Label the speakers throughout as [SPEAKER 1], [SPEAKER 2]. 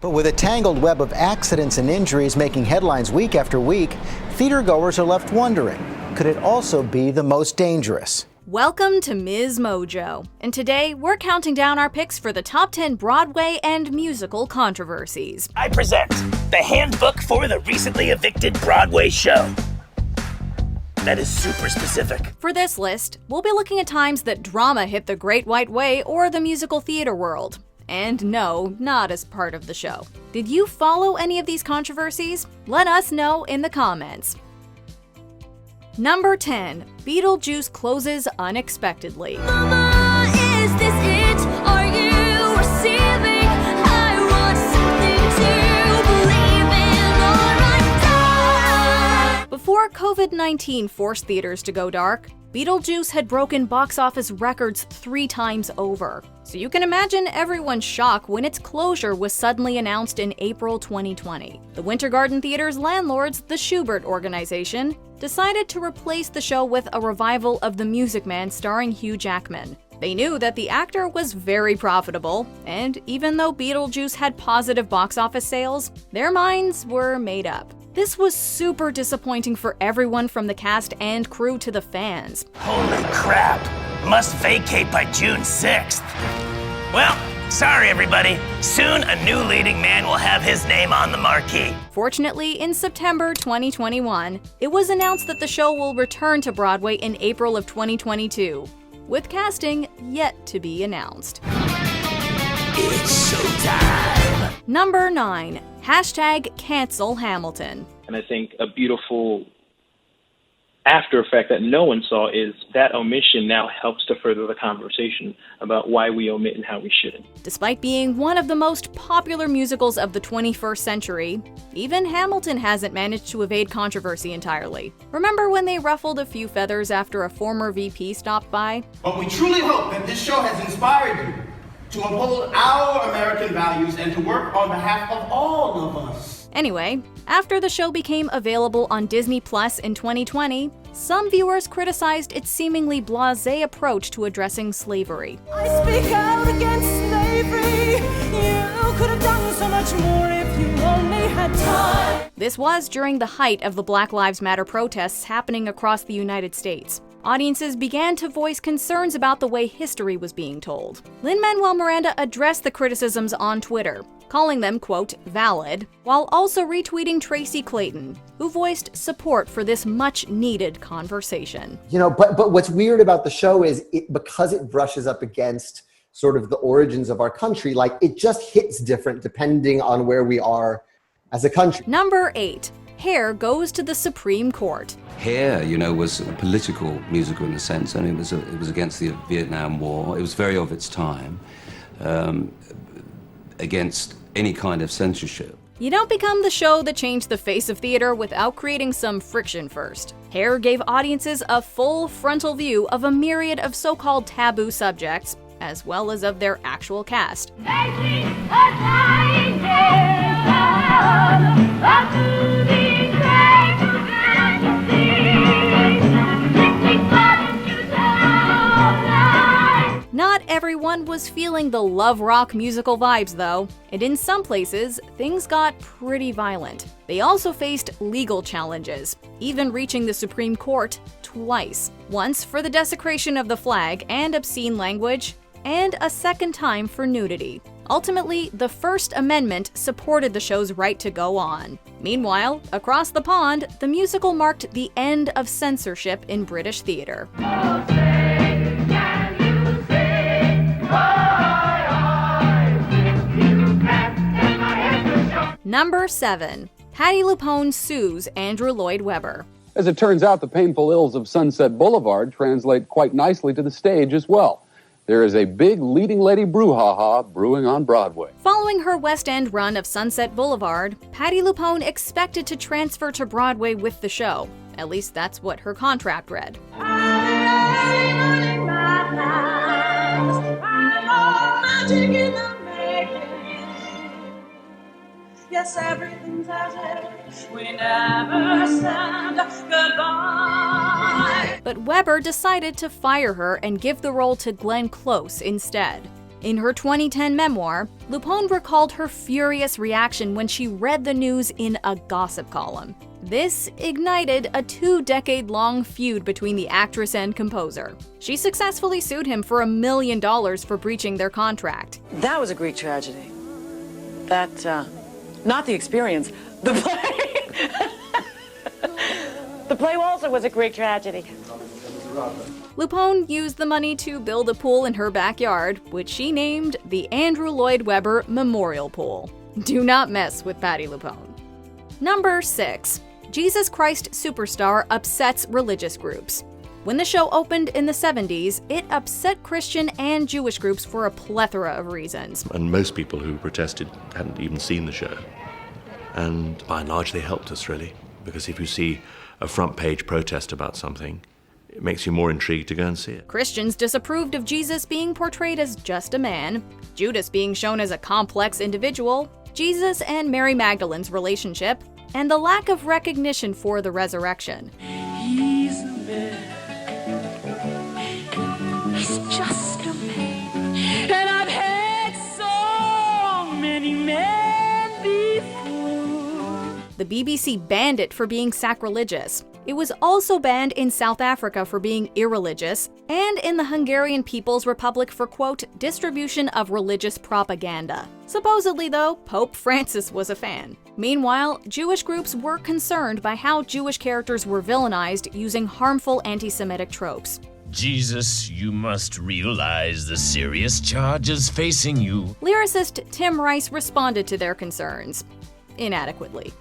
[SPEAKER 1] But with a tangled web of accidents and injuries making headlines week after week, theatergoers are left wondering, could it also be the most dangerous?
[SPEAKER 2] Welcome to MsMojo, and today we're counting down our picks for the top 10 Broadway and musical controversies.
[SPEAKER 3] I present the handbook for the recently evicted Broadway show. That is super specific.
[SPEAKER 2] For this list, we'll be looking at times that drama hit the Great White Way or the musical theater world. And no, not as part of the show. Did you follow any of these controversies? Let us know in the comments. Number 10. Beetlejuice closes unexpectedly.
[SPEAKER 4] Mama, is this it? Are you receiving? I want something to believe in or I die.
[SPEAKER 2] Before COVID-19 forced theaters to go dark, Beetlejuice had broken box office records 3 times over. So you can imagine everyone's shock when its closure was suddenly announced in April 2020. The Winter Garden Theater's landlords, the Schubert Organization, decided to replace the show with a revival of The Music Man starring Hugh Jackman. They knew that the actor was very profitable, and even though Beetlejuice had positive box office sales, their minds were made up. This was super disappointing for everyone from the cast and crew to the fans.
[SPEAKER 3] Holy crap! Must vacate by June 6th. Well, sorry everybody. Soon a new leading man will have his name on the marquee.
[SPEAKER 2] Fortunately, in September 2021, it was announced that the show will return to Broadway in April of 2022, with casting yet to be announced.
[SPEAKER 3] It's showtime!
[SPEAKER 2] Number 9. #Cancel Hamilton.
[SPEAKER 5] And I think a beautiful after effect that no one saw is that omission now helps to further the conversation about why we omit and how we shouldn't.
[SPEAKER 2] Despite being one of the most popular musicals of the 21st century, even Hamilton hasn't managed to evade controversy entirely. Remember when they ruffled a few feathers after a former VP stopped by?
[SPEAKER 6] But we truly hope that this show has inspired you to uphold our American values and to work on behalf of all of us.
[SPEAKER 2] Anyway, after the show became available on Disney Plus in 2020, some viewers criticized its seemingly blasé approach to addressing slavery.
[SPEAKER 4] I speak out against slavery. You could have done so much more if you only had time.
[SPEAKER 2] This was during the height of the Black Lives Matter protests happening across the United States. Audiences began to voice concerns about the way history was being told. Lin-Manuel Miranda addressed the criticisms on Twitter, calling them, quote, valid, while also retweeting Tracy Clayton, who voiced support for this much-needed conversation.
[SPEAKER 7] But what's weird about the show is because it brushes up against sort of the origins of our country, like it just hits different depending on where we are as a country.
[SPEAKER 2] Number 8. Hair goes to the Supreme Court.
[SPEAKER 8] Hair, was a political musical in a sense, and it was against the Vietnam War. It was very of its time, against any kind of censorship.
[SPEAKER 2] You don't become the show that changed the face of theater without creating some friction first. Hair gave audiences a full frontal view of a myriad of so-called taboo subjects, as well as of their actual cast. Not everyone was feeling the love rock musical vibes though, and in some places, things got pretty violent. They also faced legal challenges, even reaching the Supreme Court twice. Once for the desecration of the flag and obscene language, and a second time for nudity. Ultimately, the First Amendment supported the show's right to go on. Meanwhile, across the pond, the musical marked the end of censorship in British theater. Number 7. Patti LuPone sues Andrew Lloyd Webber.
[SPEAKER 9] As it turns out, the painful ills of Sunset Boulevard translate quite nicely to the stage as well. There is a big leading lady brouhaha brewing on Broadway.
[SPEAKER 2] Following her West End run of Sunset Boulevard, Patti LuPone expected to transfer to Broadway with the show. At least that's what her contract read.
[SPEAKER 4] Yes, everything's as if we never said goodbye.
[SPEAKER 2] But Webber decided to fire her and give the role to Glenn Close instead. In her 2010 memoir, Lupone recalled her furious reaction when she read the news in a gossip column. This ignited a 2-decade-long feud between the actress and composer. She successfully sued him for $1 million for breaching their contract.
[SPEAKER 10] That was a Greek tragedy. That, not the experience, the play. The play also was a Greek tragedy.
[SPEAKER 2] Lupone used the money to build a pool in her backyard, which she named the Andrew Lloyd Webber Memorial Pool. Do not mess with Patti LuPone. Number 6. Jesus Christ Superstar upsets religious groups. When the show opened in the 70s, it upset Christian and Jewish groups for a plethora of reasons.
[SPEAKER 11] And most people who protested hadn't even seen the show. And by and large, they helped us, really. Because if you see a front-page protest about something, it makes you more intrigued to go and see it.
[SPEAKER 2] Christians disapproved of Jesus being portrayed as just a man, Judas being shown as a complex individual, Jesus and Mary Magdalene's relationship, and the lack of recognition for the resurrection.
[SPEAKER 4] He's a man. He's just a man. And I've had so many men before.
[SPEAKER 2] The BBC banned it for being sacrilegious. It was also banned in South Africa for being irreligious, and in the Hungarian People's Republic for, quote, distribution of religious propaganda. Supposedly, though, Pope Francis was a fan. Meanwhile, Jewish groups were concerned by how Jewish characters were villainized using harmful anti-Semitic tropes.
[SPEAKER 12] Jesus, you must realize the serious charges facing you.
[SPEAKER 2] Lyricist Tim Rice responded to their concerns. Inadequately.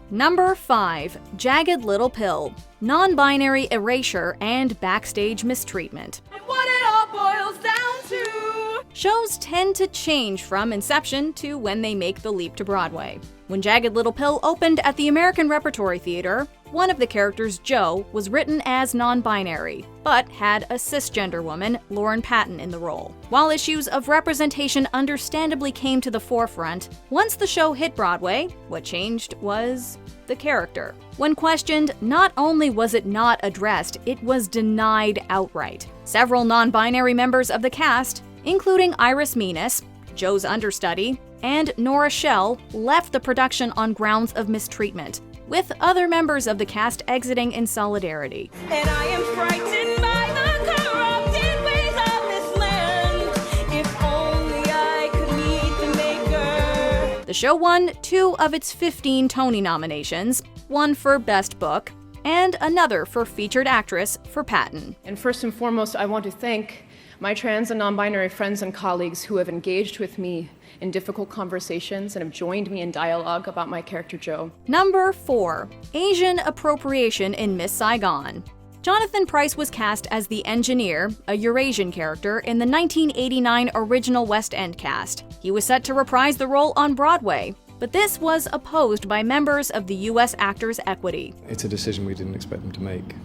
[SPEAKER 2] Number 5. Jagged Little Pill. Non-binary erasure and backstage mistreatment.
[SPEAKER 4] What it all boils down to.
[SPEAKER 2] Shows tend to change from inception to when they make the leap to Broadway. When Jagged Little Pill opened at the American Repertory Theater, one of the characters, Joe, was written as non-binary, but had a cisgender woman, Lauren Patton, in the role. While issues of representation understandably came to the forefront, once the show hit Broadway, what changed was the character. When questioned, not only was it not addressed, it was denied outright. Several non-binary members of the cast, including Iris Menas, Joe's understudy, and Nora Shell, left the production on grounds of mistreatment, with other members of the cast exiting in solidarity.
[SPEAKER 4] And I am frightened by the corrupted ways of this land. If only I could meet the maker.
[SPEAKER 2] The show won 2 of its 15 Tony nominations, one for Best Book, and another for Featured Actress for Patton.
[SPEAKER 13] And first and foremost, I want to thank my trans and non-binary friends and colleagues who have engaged with me in difficult conversations and have joined me in dialogue about my character Joe.
[SPEAKER 2] Number 4. Asian appropriation in Miss Saigon. Jonathan Pryce was cast as the engineer, a Eurasian character, in the 1989 original West End cast. He was set to reprise the role on Broadway, but this was opposed by members of the U.S. Actors Equity.
[SPEAKER 14] It's a decision we didn't expect them to make.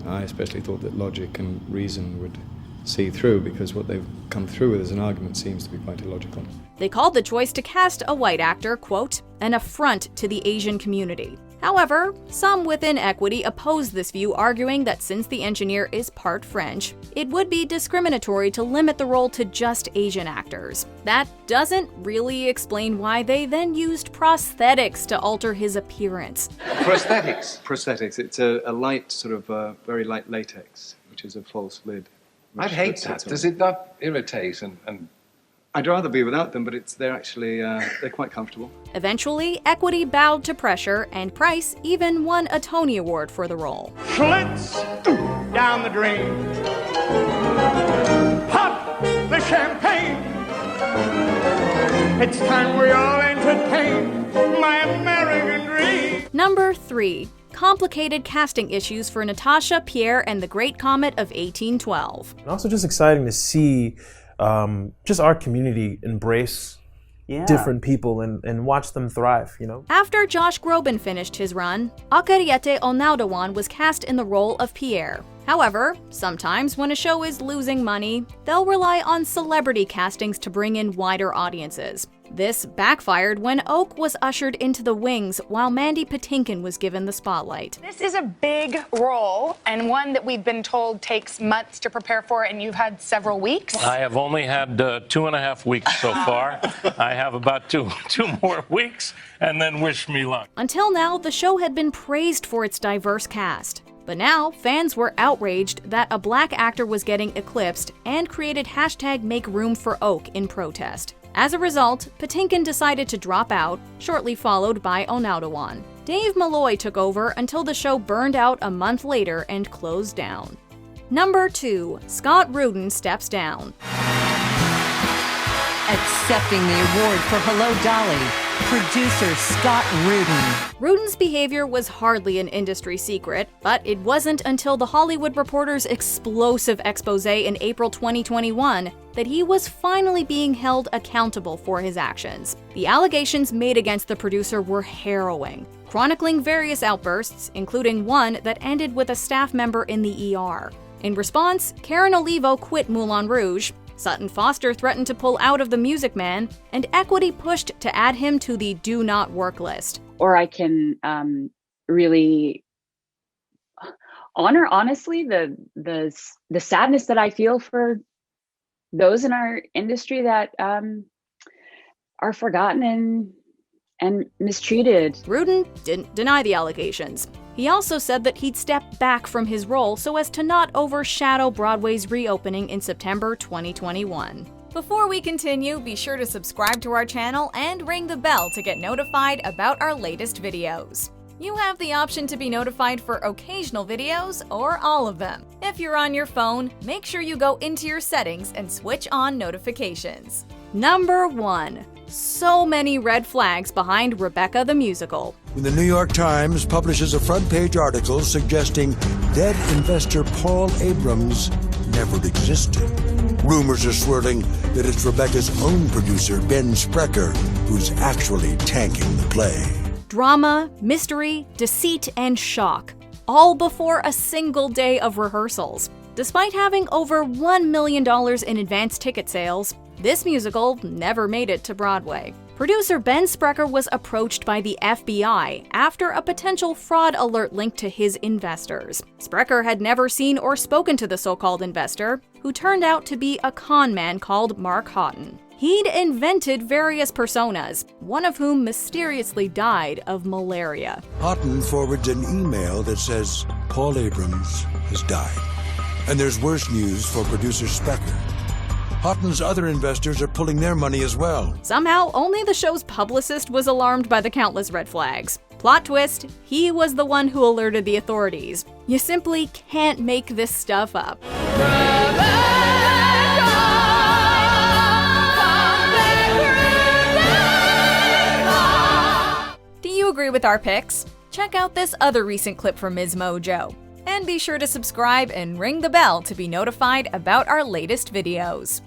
[SPEAKER 14] I especially thought that logic and reason would see through, because what they've come through with as an argument seems to be quite illogical.
[SPEAKER 2] They called the choice to cast a white actor, quote, an affront to the Asian community. However, some within Equity opposed this view, arguing that since the engineer is part French, it would be discriminatory to limit the role to just Asian actors. That doesn't really explain why they then used prosthetics to alter his appearance.
[SPEAKER 15] Prosthetics? Prosthetics. It's a light, sort of very light latex, which is a false lid.
[SPEAKER 16] I'd hate that. Does it not irritate and...
[SPEAKER 15] I'd rather be without them, but they're quite comfortable.
[SPEAKER 2] Eventually, Equity bowed to pressure, and Pryce even won a Tony Award for the role.
[SPEAKER 6] Schlitz down the drain. Pop the champagne. It's time we all entertain my American dream.
[SPEAKER 2] Number 3. Complicated casting issues for Natasha, Pierre, and the Great Comet of 1812.
[SPEAKER 17] And also just exciting to see just our community embrace different people and watch them thrive, you know?
[SPEAKER 2] After Josh Groban finished his run, Akariete Onaudawan was cast in the role of Pierre. However, sometimes when a show is losing money, they'll rely on celebrity castings to bring in wider audiences. This backfired when Oak was ushered into the wings while Mandy Patinkin was given the spotlight.
[SPEAKER 18] This is a big role, and one that we've been told takes months to prepare for, and you've had several weeks.
[SPEAKER 19] I have only had 2.5 weeks so far. I have about two more weeks, and then wish me luck.
[SPEAKER 2] Until now, the show had been praised for its diverse cast. But now, fans were outraged that a black actor was getting eclipsed and created #MakeRoomForOak in protest. As a result, Patinkin decided to drop out, shortly followed by Onaudawan. Dave Malloy took over until the show burned out a month later and closed down. Number 2. Scott Rudin steps down.
[SPEAKER 20] Accepting the award for Hello Dolly, producer Scott Rudin.
[SPEAKER 2] Rudin's behavior was hardly an industry secret, but it wasn't until The Hollywood Reporter's explosive expose in April 2021 that he was finally being held accountable for his actions. The allegations made against the producer were harrowing, chronicling various outbursts, including one that ended with a staff member in the ER. In response, Karen Olivo quit Moulin Rouge, Sutton Foster threatened to pull out of The Music Man, and Equity pushed to add him to the do not work list.
[SPEAKER 21] Or I can really honor, honestly, the sadness that I feel for those in our industry that are forgotten and mistreated.
[SPEAKER 2] Rudin didn't deny the allegations. He also said that he'd step back from his role so as to not overshadow Broadway's reopening in September 2021. Before we continue, be sure to subscribe to our channel and ring the bell to get notified about our latest videos. You have the option to be notified for occasional videos or all of them. If you're on your phone, make sure you go into your settings and switch on notifications. Number 1. So many red flags behind Rebecca the Musical.
[SPEAKER 22] When the New York Times publishes a front-page article suggesting dead investor Paul Abrams never existed, rumors are swirling that it's Rebecca's own producer, Ben Sprecher, who's actually tanking the play.
[SPEAKER 2] Drama, mystery, deceit, and shock, all before a single day of rehearsals. Despite having over $1 million in advance ticket sales, this musical never made it to Broadway. Producer Ben Sprecher was approached by the FBI after a potential fraud alert linked to his investors. Sprecher had never seen or spoken to the so-called investor, who turned out to be a con man called Mark Houghton. He'd invented various personas, one of whom mysteriously died of malaria.
[SPEAKER 22] Houghton forwards an email that says Paul Abrams has died. And there's worse news for producer Sprecher. Houghton's other investors are pulling their money as well.
[SPEAKER 2] Somehow, only the show's publicist was alarmed by the countless red flags. Plot twist, he was the one who alerted the authorities. You simply can't make this stuff up. Do you agree with our picks? Check out this other recent clip from MsMojo. And be sure to subscribe and ring the bell to be notified about our latest videos.